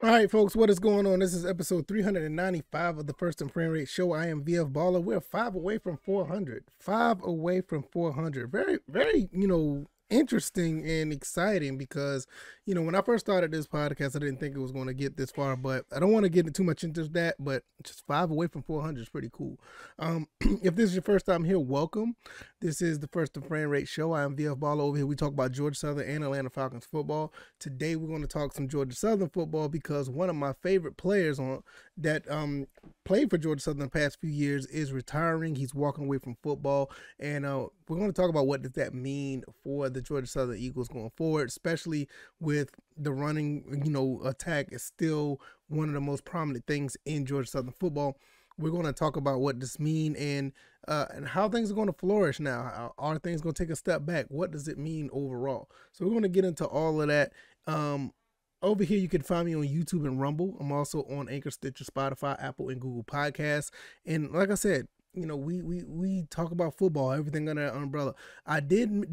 All right, folks, what is going on? This is episode 395 of the First and Frame Rate Show. I am VF Baller. We're 5 away from 400. 5 away from 400. Very, interesting and exciting because, when I first started this podcast, I didn't think it was going to get this far, but I don't want to get too much into that, but just 5 away from 400 is pretty cool. If this is your first time here, welcome. This is the First and Frame Rate Show. I am VF Baller. Over here, we talk about Georgia Southern and Atlanta Falcons football. Today, we're going to talk some Georgia Southern football because one of my favorite players that played for Georgia Southern the past few years is retiring. He's walking away from football, and we're going to talk about what does that mean for the Georgia Southern Eagles going forward, especially with the running, attack is still one of the most prominent things in Georgia Southern football. We're going to talk about what this means and how things are going to flourish now. Are things going to take a step back? What does it mean overall? So we're going to get into all of that. Over here, you can find me on YouTube and Rumble. I'm also on Anchor, Stitcher, Spotify, Apple, and Google Podcasts. And like I said, we talk about football, everything under that umbrella. I did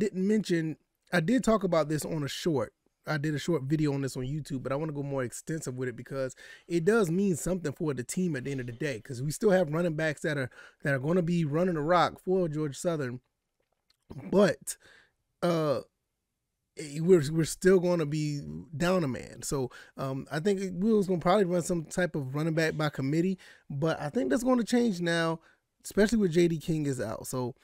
talk about this on a short. I did a short video on this on YouTube, but I want to go more extensive with it because it does mean something for the team at the end of the day. Because we still have running backs that are going to be running the rock for Georgia Southern, but we're still going to be down a man. So I think we was going to probably run some type of running back by committee, but I think that's going to change now, especially with J.D. King is out. So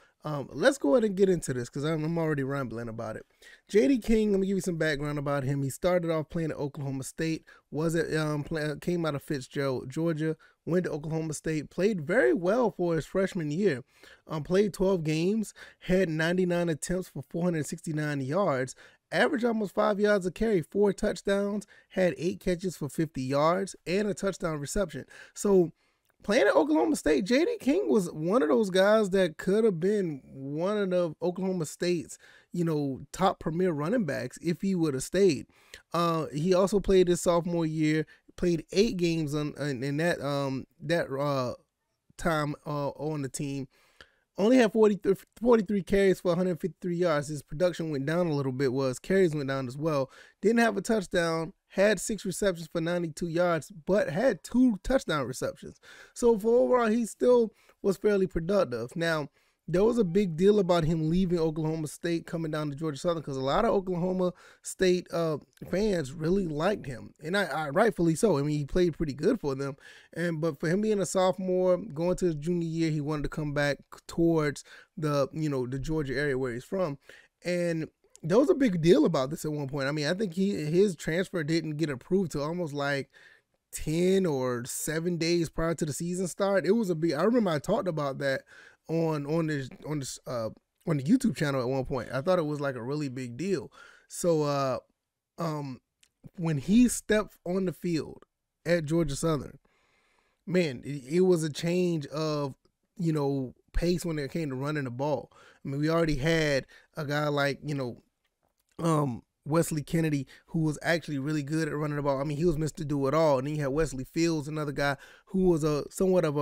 let's go ahead and get into this because I'm already rambling about it. J.D. King, let me give you some background about him. He started off playing at Oklahoma State, came out of Fitzgerald, Georgia, went to Oklahoma State, played very well for his freshman year, played 12 games, had 99 attempts for 469 yards, averaged almost 5 yards a carry, 4 touchdowns, had 8 catches for 50 yards, and a touchdown reception. So playing at Oklahoma State, J.D. King was one of those guys that could have been one of the Oklahoma State's, top premier running backs if he would have stayed. He also played his sophomore year, played 8 games in that time on the team. Only had 43 carries for 153 yards. His production went down a little bit, carries went down as well. Didn't have a touchdown, had 6 receptions for 92 yards, but had 2 touchdown receptions. So for overall, he still was fairly productive. Now, there was a big deal about him leaving Oklahoma State, coming down to Georgia Southern, because a lot of Oklahoma State fans really liked him, and I rightfully so. I mean, he played pretty good for them, but for him being a sophomore, going to his junior year, he wanted to come back towards the Georgia area where he's from, and there was a big deal about this at one point. I mean, I think his transfer didn't get approved till almost like 10 or 7 days prior to the season start. It was a big. I remember I talked about that on the YouTube channel at one point. I thought it was like a really big deal. So when he stepped on the field at Georgia Southern, man, it was a change of pace when it came to running the ball. I mean, we already had a guy like Wesley Kennedy, who was actually really good at running the ball. I mean, he was Mr. Do It All. And then you had Wesley Fields, another guy who was somewhat of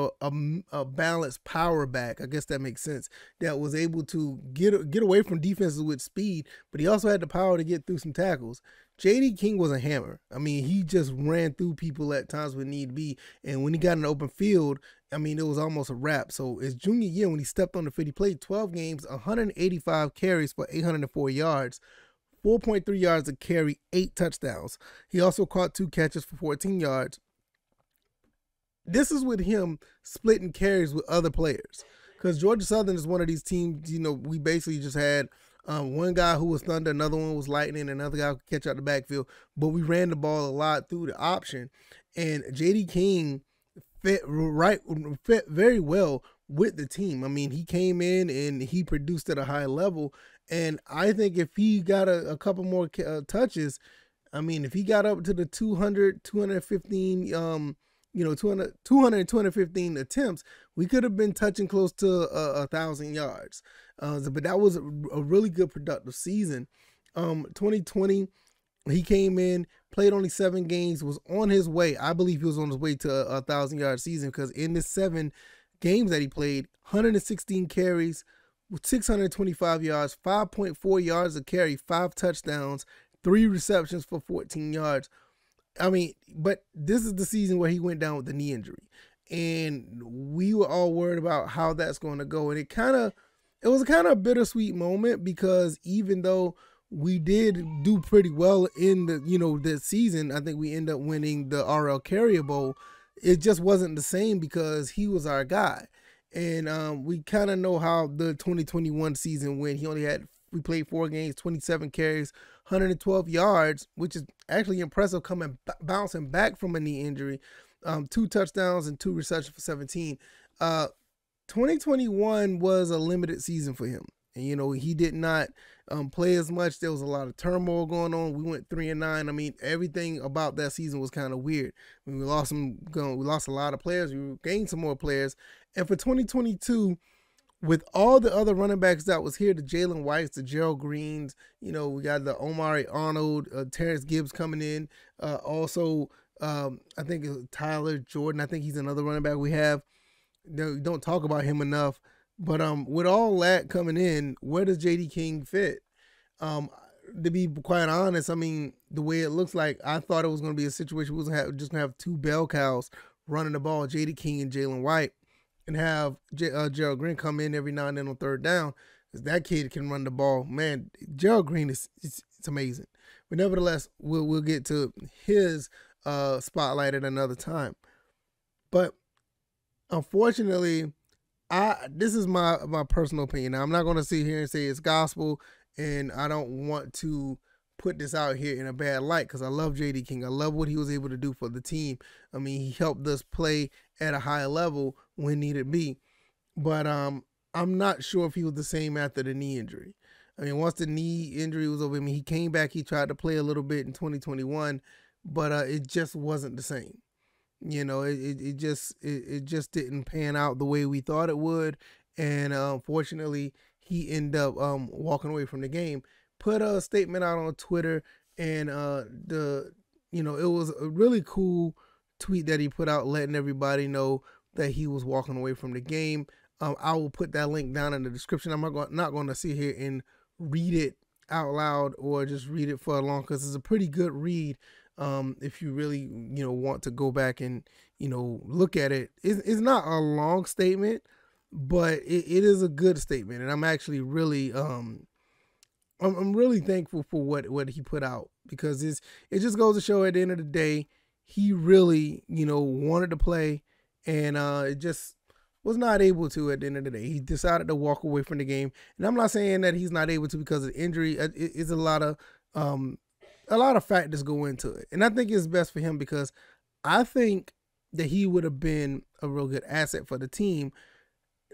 a balanced power back. I guess that makes sense. That was able to get away from defenses with speed, but he also had the power to get through some tackles. J.D. King was a hammer. I mean, he just ran through people at times when need be. And when he got in the open field, I mean, it was almost a wrap. So his junior year, when he stepped on the field, he played 12 games, 185 carries for 804 yards. 4.3 yards a carry, 8 touchdowns. He also caught 2 catches for 14 yards. This is with him splitting carries with other players. Because Georgia Southern is one of these teams, we basically just had one guy who was thunder, another one was lightning, another guy could catch out the backfield. But we ran the ball a lot through the option. And J.D. King fit very well with the team. I mean, he came in and he produced at a high level. And I think if he got a couple more touches, I mean, if he got up to the 200, 215, 200 and 215 attempts, we could have been touching close to 1,000 yards. But that was a really good productive season. 2020, he came in, played only 7 games, was on his way. I believe he was on his way to a 1,000-yard season because in the 7 games that he played, 116 carries, 625 yards, 5.4 yards a carry, 5 touchdowns, 3 receptions for 14 yards. I mean, but this is the season where he went down with the knee injury, and we were all worried about how that's going to go. And it was kind of a bittersweet moment, because even though we did do pretty well in this season, I think we ended up winning the RL Carrier Bowl. It just wasn't the same because he was our guy. And we kind of know how the 2021 season went. We played 4 games, 27 carries, 112 yards, which is actually impressive bouncing back from a knee injury. 2 touchdowns and 2 receptions for 17. 2021 was a limited season for him. And, he did not play as much. There was a lot of turmoil going on. We went 3-9. I mean, everything about that season was kind of weird. I mean, we lost a lot of players. We gained some more players. And for 2022, with all the other running backs that was here, the Jalen Whites, the Gerald Greens, we got the Omari Arnold, Terrence Gibbs coming in. Also, I think Tyler Jordan. I think he's another running back we have. Don't talk about him enough. But with all that coming in, where does J.D. King fit? To be quite honest, I mean, the way it looks like, I thought it was going to be a situation we was just going to have 2 bell cows running the ball, J.D. King and Jalen White, and have Gerald Green come in every now and then on 3rd down, because that kid can run the ball. Man, Gerald Green it's amazing. But nevertheless, we'll get to his spotlight at another time. But unfortunately, this is my personal opinion. Now, I'm not going to sit here and say it's gospel, and I don't want to put this out here in a bad light, because I love J.D. King. I love what he was able to do for the team. I mean, he helped us play at a high level when needed be. But I'm not sure if he was the same after the knee injury. I mean, once the knee injury was over, I mean, he came back, he tried to play a little bit in 2021, but it just wasn't the same. It just didn't pan out the way we thought it would. And unfortunately, he ended up walking away from the game. Put a statement out on Twitter, and it was a really cool tweet that he put out, letting everybody know that he was walking away from the game. I will put that link down in the description. I'm not going to sit here and read it out loud or just read it for long, because it's a pretty good read. If you really, want to go back and, look at it. It's not a long statement, but it is a good statement. And I'm actually really, I'm really thankful for what he put out, because it just goes to show at the end of the day, he really, wanted to play, and it just was not able to at the end of the day. He decided to walk away from the game. And I'm not saying that he's not able to because of injury. It's a lot of factors go into it. And I think it's best for him, because I think that he would have been a real good asset for the team.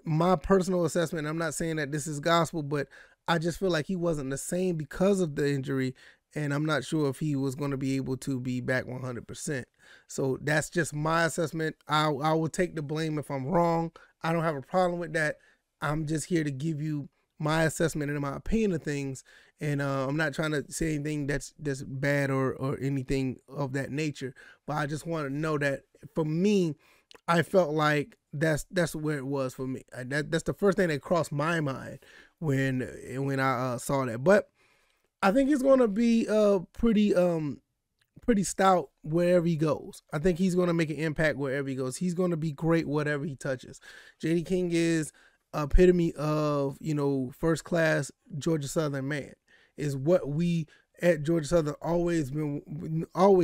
My personal assessment, I'm not saying that this is gospel, but I just feel like he wasn't the same because of the injury, and I'm not sure if he was going to be able to be back 100%. So that's just my assessment. I will take the blame if I'm wrong. I don't have a problem with that. I'm just here to give you my assessment and my opinion of things, and I'm not trying to say anything that's bad or anything of that nature, but I just want to know that for me, I felt like that's where it was for me. That's the first thing that crossed my mind when I saw that. But I think he's going to be pretty stout wherever he goes. I think he's going to make an impact wherever he goes. He's going to be great whatever he touches. J.D. King is epitome of, first class Georgia Southern man. Is what we at Georgia Southern always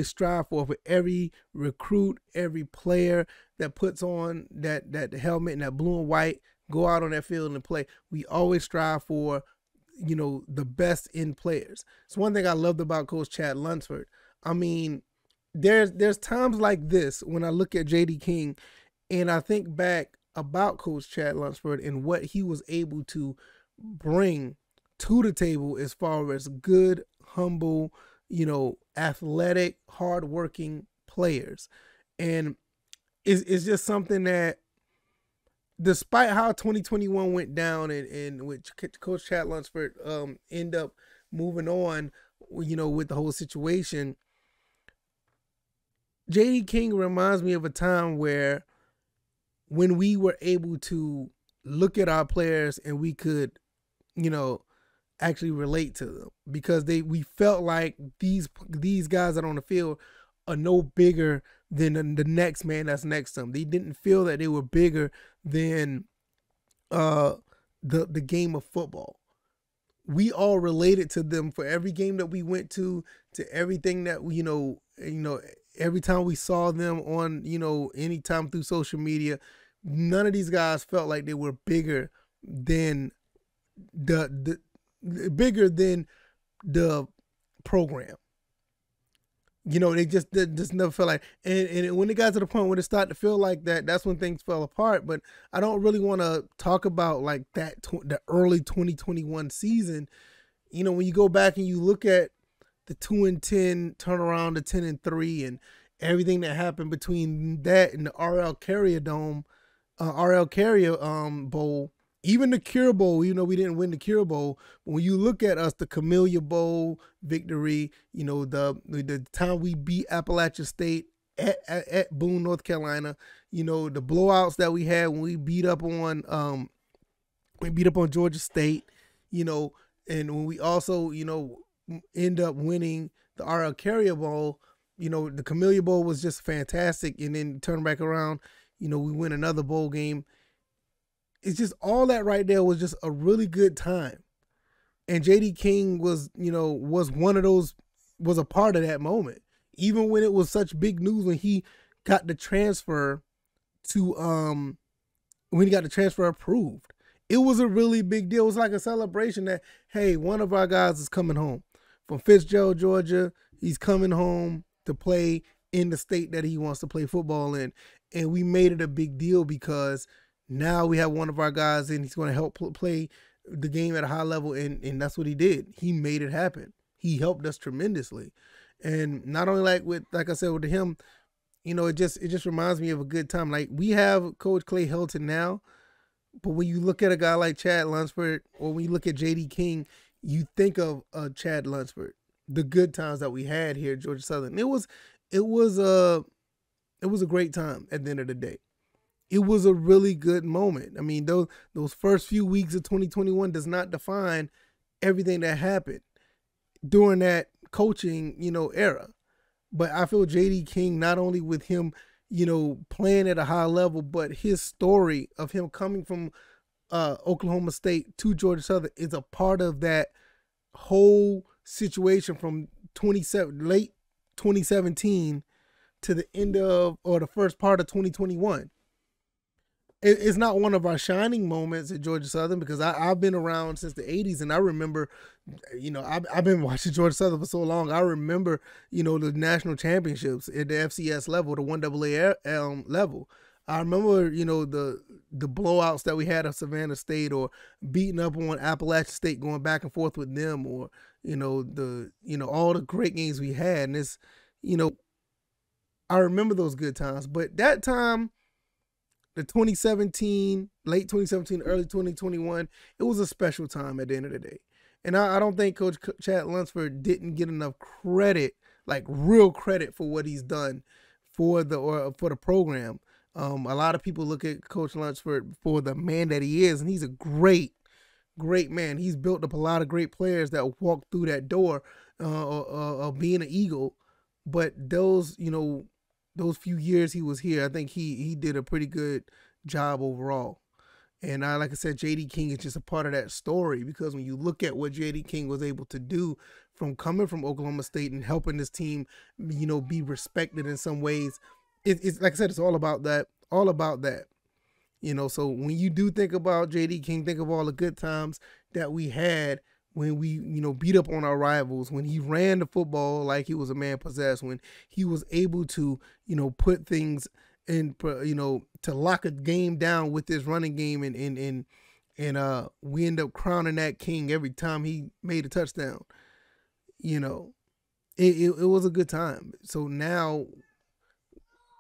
strive for every recruit, every player that puts on that helmet and that blue and white, go out on that field and play. We always strive for, the best in players. It's one thing I loved about Coach Chad Lunsford. I mean, there's times like this when I look at J.D. King and I think back about Coach Chad Lunsford and what he was able to bring to the table as far as good, humble, athletic, hardworking players. And it's just something that, despite how 2021 went down and which Coach Chad Lunsford end up moving on, with the whole situation, J.D. King reminds me of a time where when we were able to look at our players and we could, actually relate to them, because we felt like these guys that are on the field are no bigger than the next man that's next to them. They didn't feel that they were bigger than the game of football. We all related to them for every game that we went to everything that we, every time we saw them on, anytime through social media. None of these guys felt like they were bigger than the program. They just never felt like, and when it got to the point where it started to feel like that, that's when things fell apart. But I don't really want to talk about like that, the early 2021 season. When you go back and you look at the 2-10 turnaround to 10-3 and everything that happened between that and the RL Carrier Bowl, even the Cure Bowl, we didn't win the Cure Bowl. But when you look at us, the Camellia Bowl victory, the time we beat Appalachia State at Boone, North Carolina, the blowouts that we had when we beat up on Georgia State, and when we also, end up winning the RL Carrier Bowl, the Camellia Bowl was just fantastic. And then turn back around, we win another bowl game. It's just all that right there was just a really good time. And J.D. King was one of those, was a part of that moment. Even when it was such big news when he got the transfer approved. It was a really big deal. It was like a celebration that, hey, one of our guys is coming home from Fitzgerald, Georgia. He's coming home to play in the state that he wants to play football in. And we made it a big deal because now we have one of our guys and he's going to help play the game at a high level. And that's what he did. He made it happen. He helped us tremendously. And not only like I said, with him, it just reminds me of a good time. Like, we have Coach Clay Helton now, but when you look at a guy like Chad Lunsford, or when you look at J.D. King, you think of Chad Lunsford, the good times that we had here at Georgia Southern. It was a great time at the end of the day. It was a really good moment. I mean, those first few weeks of 2021 does not define everything that happened during that coaching, era. But I feel J.D. King, not only with him, playing at a high level, but his story of him coming from Oklahoma State to Georgia Southern is a part of that whole situation from late 2017 to the end of, or the first part of 2021. It's not one of our shining moments at Georgia Southern because I've been around since the 80s, and I remember, I've been watching Georgia Southern for so long. I remember, the national championships at the FCS level, the 1AA level. I remember, the blowouts that we had at Savannah State, or beating up on Appalachia State, going back and forth with them, or, all the great games we had. And it's, I remember those good times. But that time, the 2017, late 2017, early 2021, it was a special time at the end of the day. And I don't think Coach Chad Lunsford didn't get enough credit, like real credit, for what he's done for the program. A lot of people look at Coach Lunsford for the man that he is, and he's a great man. He's built up a lot of great players that walked through that door of being an Eagle. But those few years he was here, I think he did a pretty good job overall. And like I said, J.D. King is just a part of that story, because when you look at what J.D. King was able to do from coming from Oklahoma State and helping this team, be respected in some ways, it's like I said, it's all about that. So when you do think about J.D. King, think of all the good times that we had when we, beat up on our rivals, when he ran the football like he was a man possessed, when he was able to, put things in, to lock a game down with this running game, and we end up crowning that king every time he made a touchdown. It was a good time. So now,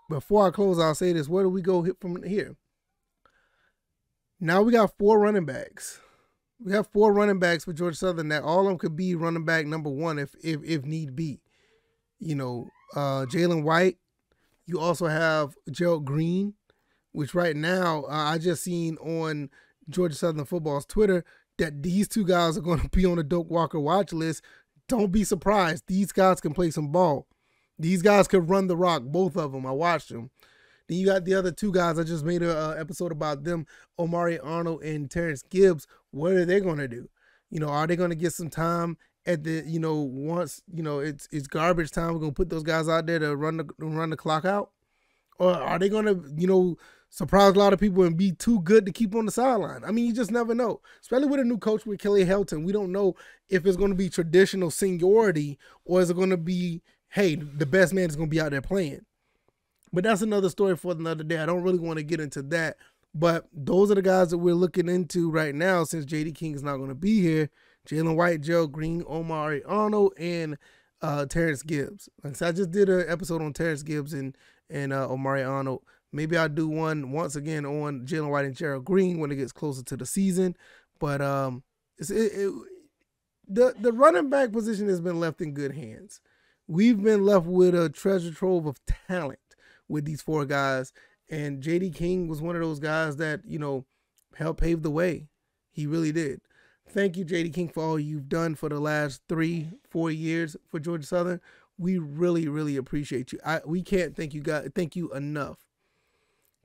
before I close, I'll say this: where do we go from here? Now we got 4 running backs. We have 4 running backs for Georgia Southern that all of them could be running back number 1 if need be. Jalen White. You also have Gerald Green, which right now I just seen on Georgia Southern Football's Twitter that these 2 guys are going to be on the Doak Walker watch list. Don't be surprised. These guys can play some ball. These guys could run the rock, both of them. I watched them. Then you got the other two guys. I just made an episode about them, Omari Arnold and Terrence Gibbs. What are they going to do? Are they going to get some time at the, once, it's garbage time, we're going to put those guys out there to run the clock out? Or are they going to, surprise a lot of people and be too good to keep on the sideline? I mean, you just never know. Especially with a new coach with Kelly Helton. We don't know if it's going to be traditional seniority or is it going to be, hey, the best man is going to be out there playing. But that's another story for another day. I don't really want to get into that. But those are the guys that we're looking into right now since J.D. King is not going to be here. Jalen White, Gerald Green, Omari Arnold, and Terrence Gibbs. Like I said, I just did an episode on Terrence Gibbs and Omari Arnold. Maybe I'll do one once again on Jalen White and Gerald Green when it gets closer to the season. But the running back position has been left in good hands. We've been left with a treasure trove of talent with these four guys. And J.D. King was one of those guys that, helped pave the way. He really did. Thank you, J.D. King, for all you've done for the last 3-4 years for Georgia Southern. We really, really appreciate you. We can't thank you enough.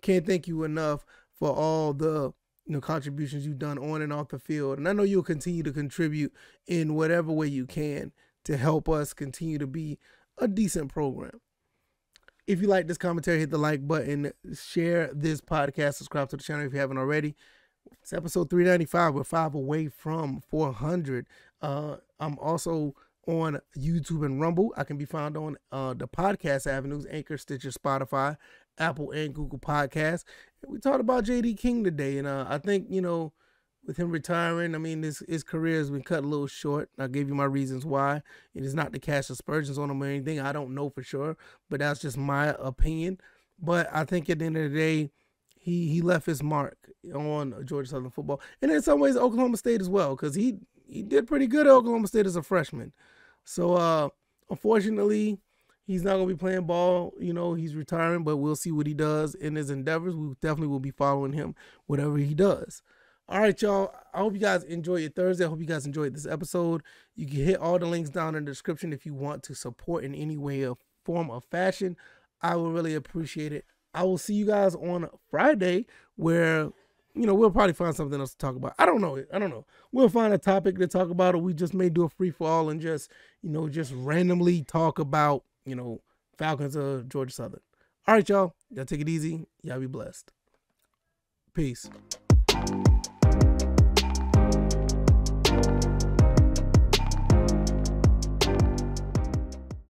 Can't thank you enough for all the contributions you've done on and off the field. And I know you'll continue to contribute in whatever way you can to help us continue to be a decent program. If you like this commentary, hit the like button, share this podcast, subscribe to the channel if you haven't already. It's episode 395. We're 5 away from 400. I'm also on YouTube and Rumble. I can be found on the podcast avenues, Anchor, Stitcher, Spotify, Apple, and Google Podcasts. We talked about J.D. King today, and I think, with him retiring, I mean, his career has been cut a little short. I gave you my reasons why. It is not to cast aspersions on him or anything. I don't know for sure, but that's just my opinion. But I think at the end of the day, he left his mark on Georgia Southern football. And in some ways, Oklahoma State as well, because he did pretty good at Oklahoma State as a freshman. So, unfortunately, he's not going to be playing ball. He's retiring, but we'll see what he does in his endeavors. We definitely will be following him, whatever he does. All right, y'all. I hope you guys enjoy your Thursday. I hope you guys enjoyed this episode. You can hit all the links down in the description if you want to support in any way or form or fashion. I will really appreciate it. I will see you guys on Friday where, we'll probably find something else to talk about. I don't know. We'll find a topic to talk about, or we just may do a free-for-all and just randomly talk about, Falcons of Georgia Southern. All right, y'all. Y'all take it easy. Y'all be blessed. Peace.